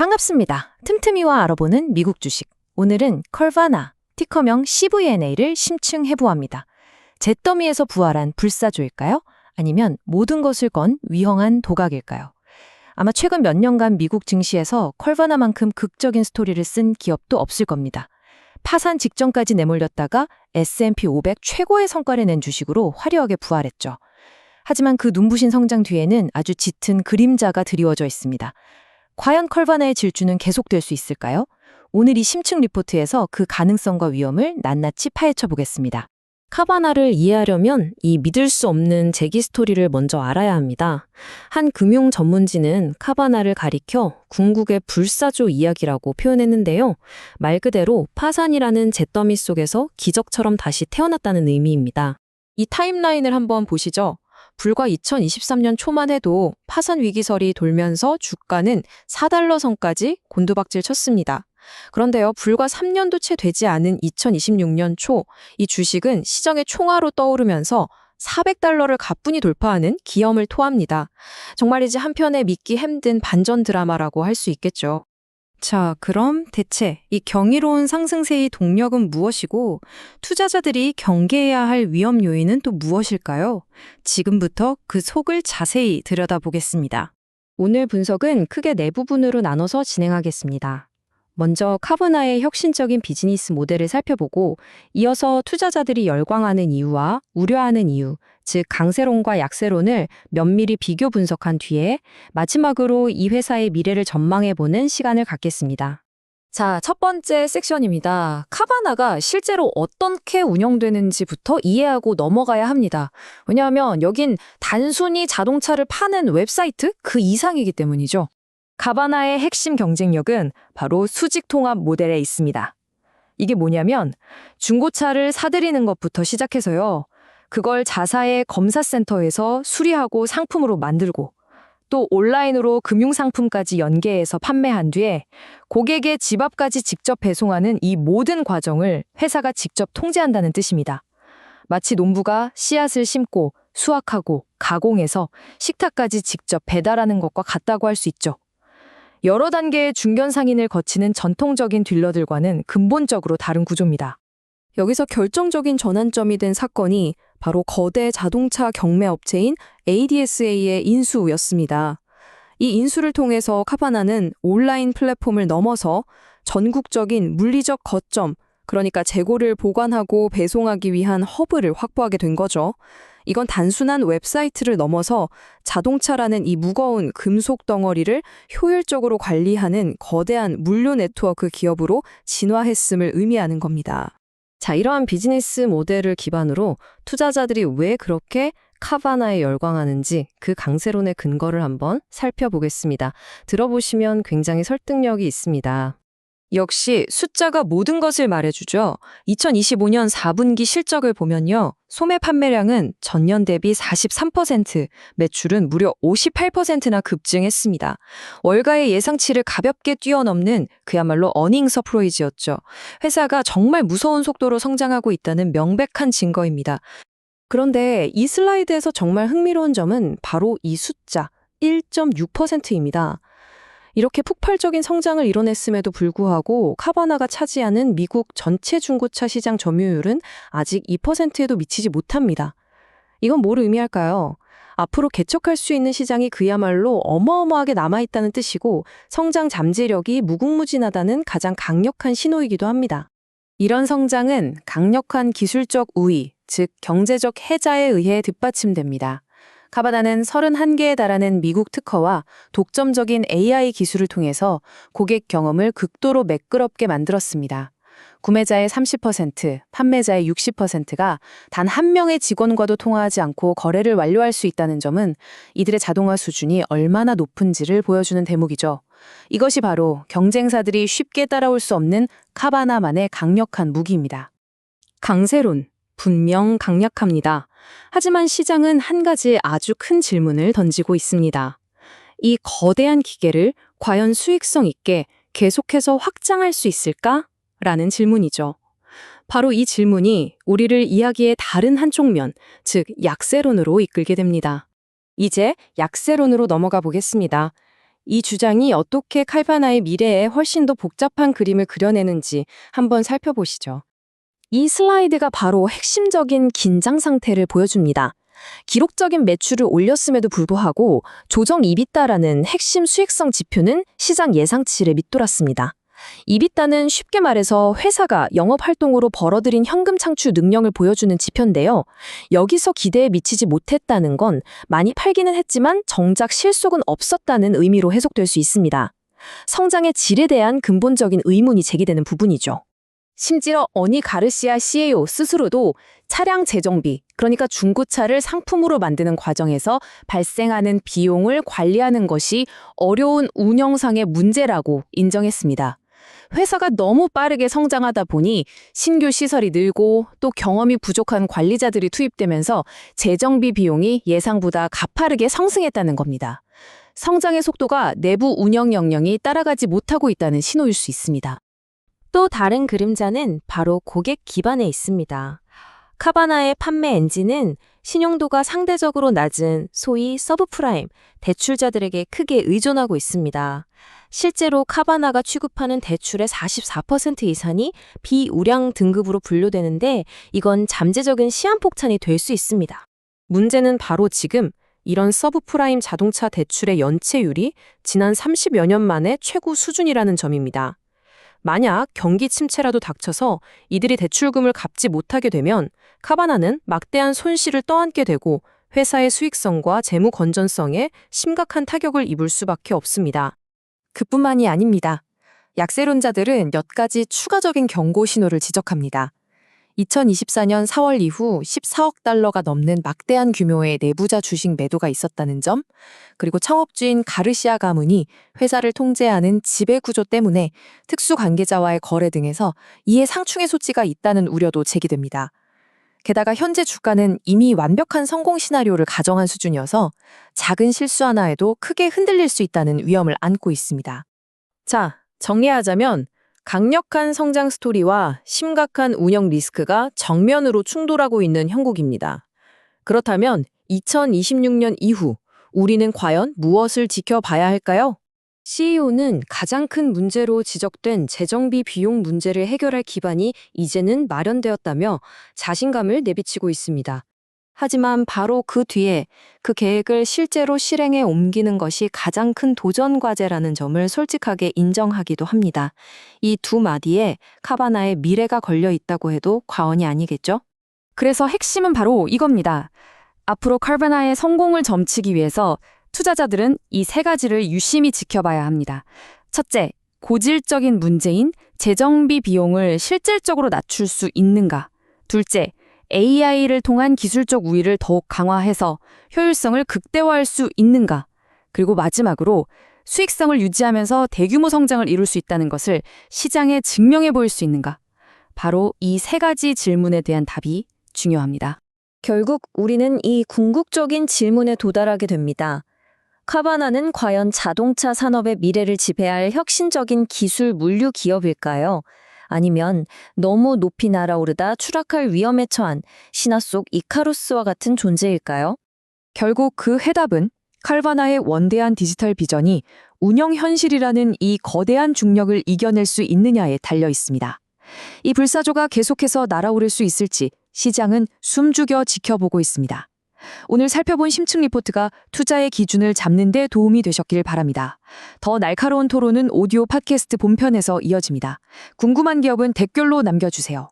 반갑습니다. 틈틈이와 알아보는 미국 주식. 오늘은 컬바나, 티커명 CVNA를 심층해보합니다. 잿더미에서 부활한 불사조일까요? 아니면 모든 것을 건 위험한 도각일까요? 아마 최근 몇 년간 미국 증시에서 컬바나만큼 극적인 스토리를 쓴 기업도 없을 겁니다. 파산 직전까지 내몰렸다가 S&P 500 최고의 성과를 낸 주식으로 화려하게 부활했죠. 하지만 그 눈부신 성장 뒤에는 아주 짙은 그림자가 드리워져 있습니다. 과연 컬바나의 질주는 계속될 수 있을까요? 오늘 이 심층 리포트에서 그 가능성과 위험을 낱낱이 파헤쳐 보겠습니다. 카바나를 이해하려면 이 믿을 수 없는 재기 스토리를 먼저 알아야 합니다. 한 금융 전문지는 카바나를 가리켜 궁극의 불사조 이야기라고 표현했는데요. 말 그대로 파산이라는 잿더미 속에서 기적처럼 다시 태어났다는 의미입니다. 이 타임라인을 한번 보시죠. 불과 2023년 초만 해도 파산 위기설이 돌면서 주가는 4달러 선까지 곤두박질 쳤습니다. 그런데요, 불과 3년도 채 되지 않은 2026년 초, 이 주식은 시장의 총화로 떠오르면서 400달러를 가뿐히 돌파하는 기염을 토합니다. 정말이지 한편에 믿기 힘든 반전 드라마라고 할 수 있겠죠. 자, 그럼 대체 이 경이로운 상승세의 동력은 무엇이고 투자자들이 경계해야 할 위험 요인은 또 무엇일까요? 지금부터 그 속을 자세히 들여다보겠습니다. 오늘 분석은 크게 네 부분으로 나눠서 진행하겠습니다. 먼저 카바나의 혁신적인 비즈니스 모델을 살펴보고 이어서 투자자들이 열광하는 이유와 우려하는 이유, 즉 강세론과 약세론을 면밀히 비교 분석한 뒤에 마지막으로 이 회사의 미래를 전망해보는 시간을 갖겠습니다. 자, 첫 번째 섹션입니다. 카바나가 실제로 어떻게 운영되는지부터 이해하고 넘어가야 합니다. 왜냐하면 여긴 단순히 자동차를 파는 웹사이트 그 이상이기 때문이죠. 카바나의 핵심 경쟁력은 바로 수직 통합 모델에 있습니다. 이게 뭐냐면 중고차를 사들이는 것부터 시작해서요. 그걸 자사의 검사센터에서 수리하고 상품으로 만들고 또 온라인으로 금융상품까지 연계해서 판매한 뒤에 고객의 집 앞까지 직접 배송하는 이 모든 과정을 회사가 직접 통제한다는 뜻입니다. 마치 농부가 씨앗을 심고 수확하고 가공해서 식탁까지 직접 배달하는 것과 같다고 할 수 있죠. 여러 단계의 중견 상인을 거치는 전통적인 딜러들과는 근본적으로 다른 구조입니다. 여기서 결정적인 전환점이 된 사건이 바로 거대 자동차 경매 업체인 ADSA의 인수였습니다. 이 인수를 통해서 카바나는 온라인 플랫폼을 넘어서 전국적인 물리적 거점, 그러니까 재고를 보관하고 배송하기 위한 허브를 확보하게 된 거죠. 이건 단순한 웹사이트를 넘어서 자동차라는 이 무거운 금속 덩어리를 효율적으로 관리하는 거대한 물류 네트워크 기업으로 진화했음을 의미하는 겁니다. 자, 이러한 비즈니스 모델을 기반으로 투자자들이 왜 그렇게 카바나에 열광하는지 그 강세론의 근거를 한번 살펴보겠습니다. 들어보시면 굉장히 설득력이 있습니다. 역시 숫자가 모든 것을 말해주죠. 2025년 4분기 실적을 보면요. 소매 판매량은 전년 대비 43%, 매출은 무려 58%나 급증했습니다. 월가의 예상치를 가볍게 뛰어넘는 그야말로 어닝 서프라이즈였죠. 회사가 정말 무서운 속도로 성장하고 있다는 명백한 증거입니다. 그런데 이 슬라이드에서 정말 흥미로운 점은 바로 이 숫자 1.6%입니다. 이렇게 폭발적인 성장을 이뤄냈음에도 불구하고 카바나가 차지하는 미국 전체 중고차 시장 점유율은 아직 2%에도 미치지 못합니다. 이건 뭘 의미할까요? 앞으로 개척할 수 있는 시장이 그야말로 어마어마하게 남아있다는 뜻이고 성장 잠재력이 무궁무진하다는 가장 강력한 신호이기도 합니다. 이런 성장은 강력한 기술적 우위, 즉 경제적 해자에 의해 뒷받침됩니다. 카바나는 31개에 달하는 미국 특허와 독점적인 AI 기술을 통해서 고객 경험을 극도로 매끄럽게 만들었습니다. 구매자의 30%, 판매자의 60%가 단 한 명의 직원과도 통화하지 않고 거래를 완료할 수 있다는 점은 이들의 자동화 수준이 얼마나 높은지를 보여주는 대목이죠. 이것이 바로 경쟁사들이 쉽게 따라올 수 없는 카바나만의 강력한 무기입니다. 강세론, 분명 강력합니다. 하지만 시장은 한 가지 아주 큰 질문을 던지고 있습니다. 이 거대한 기계를 과연 수익성 있게 계속해서 확장할 수 있을까? 라는 질문이죠. 바로 이 질문이 우리를 이야기의 다른 한쪽 면, 즉 약세론으로 이끌게 됩니다. 이제 약세론으로 넘어가 보겠습니다. 이 주장이 어떻게 칼바나의 미래에 훨씬 더 복잡한 그림을 그려내는지 한번 살펴보시죠. 이 슬라이드가 바로 핵심적인 긴장 상태를 보여줍니다. 기록적인 매출을 올렸음에도 불구하고 조정 이비다라는 핵심 수익성 지표는 시장 예상치를 밑돌았습니다. 이비다는 쉽게 말해서 회사가 영업활동으로 벌어들인 현금 창출 능력을 보여주는 지표인데요. 여기서 기대에 미치지 못했다는 건 많이 팔기는 했지만 정작 실속은 없었다는 의미로 해석될 수 있습니다. 성장의 질에 대한 근본적인 의문이 제기되는 부분이죠. 심지어 어니 가르시아 CEO 스스로도 차량 재정비, 그러니까 중고차를 상품으로 만드는 과정에서 발생하는 비용을 관리하는 것이 어려운 운영상의 문제라고 인정했습니다. 회사가 너무 빠르게 성장하다 보니 신규 시설이 늘고 또 경험이 부족한 관리자들이 투입되면서 재정비 비용이 예상보다 가파르게 상승했다는 겁니다. 성장의 속도가 내부 운영 역량이 따라가지 못하고 있다는 신호일 수 있습니다. 또 다른 그림자는 바로 고객 기반에 있습니다. 카바나의 판매 엔진은 신용도가 상대적으로 낮은 소위 서브프라임, 대출자들에게 크게 의존하고 있습니다. 실제로 카바나가 취급하는 대출의 44% 이상이 비우량 등급으로 분류되는데 이건 잠재적인 시한폭탄이 될 수 있습니다. 문제는 바로 지금 이런 서브프라임 자동차 대출의 연체율이 지난 30여 년 만에 최고 수준이라는 점입니다. 만약 경기 침체라도 닥쳐서 이들이 대출금을 갚지 못하게 되면 카바나는 막대한 손실을 떠안게 되고 회사의 수익성과 재무 건전성에 심각한 타격을 입을 수밖에 없습니다. 그뿐만이 아닙니다. 약세론자들은 몇 가지 추가적인 경고 신호를 지적합니다. 2024년 4월 이후 14억 달러가 넘는 막대한 규모의 내부자 주식 매도가 있었다는 점, 그리고 창업주인 가르시아 가문이 회사를 통제하는 지배구조 때문에 특수관계자와의 거래 등에서 이해 상충의 소지가 있다는 우려도 제기됩니다. 게다가 현재 주가는 이미 완벽한 성공 시나리오를 가정한 수준이어서 작은 실수 하나에도 크게 흔들릴 수 있다는 위험을 안고 있습니다. 자, 정리하자면 강력한 성장 스토리와 심각한 운영 리스크가 정면으로 충돌하고 있는 형국입니다. 그렇다면 2026년 이후 우리는 과연 무엇을 지켜봐야 할까요? CEO는 가장 큰 문제로 지적된 재정비 비용 문제를 해결할 기반이 이제는 마련되었다며 자신감을 내비치고 있습니다. 하지만 바로 그 뒤에 그 계획을 실제로 실행에 옮기는 것이 가장 큰 도전 과제라는 점을 솔직하게 인정하기도 합니다. 이 두 마디에 카바나의 미래가 걸려 있다고 해도 과언이 아니겠죠? 그래서 핵심은 바로 이겁니다. 앞으로 카바나의 성공을 점치기 위해서 투자자들은 이 세 가지를 유심히 지켜봐야 합니다. 첫째, 고질적인 문제인 재정비 비용을 실질적으로 낮출 수 있는가? 둘째, AI를 통한 기술적 우위를 더욱 강화해서 효율성을 극대화할 수 있는가? 그리고 마지막으로 수익성을 유지하면서 대규모 성장을 이룰 수 있다는 것을 시장에 증명해 보일 수 있는가? 바로 이 세 가지 질문에 대한 답이 중요합니다. 결국 우리는 이 궁극적인 질문에 도달하게 됩니다. 카바나는 과연 자동차 산업의 미래를 지배할 혁신적인 기술 물류 기업일까요? 아니면 너무 높이 날아오르다 추락할 위험에 처한 신화 속 이카루스와 같은 존재일까요? 결국 그 해답은 카바나의 원대한 디지털 비전이 운영 현실이라는 이 거대한 중력을 이겨낼 수 있느냐에 달려 있습니다. 이 불사조가 계속해서 날아오를 수 있을지 시장은 숨죽여 지켜보고 있습니다. 오늘 살펴본 심층 리포트가 투자의 기준을 잡는 데 도움이 되셨길 바랍니다. 더 날카로운 토론은 오디오 팟캐스트 본편에서 이어집니다. 궁금한 기업은 댓글로 남겨주세요.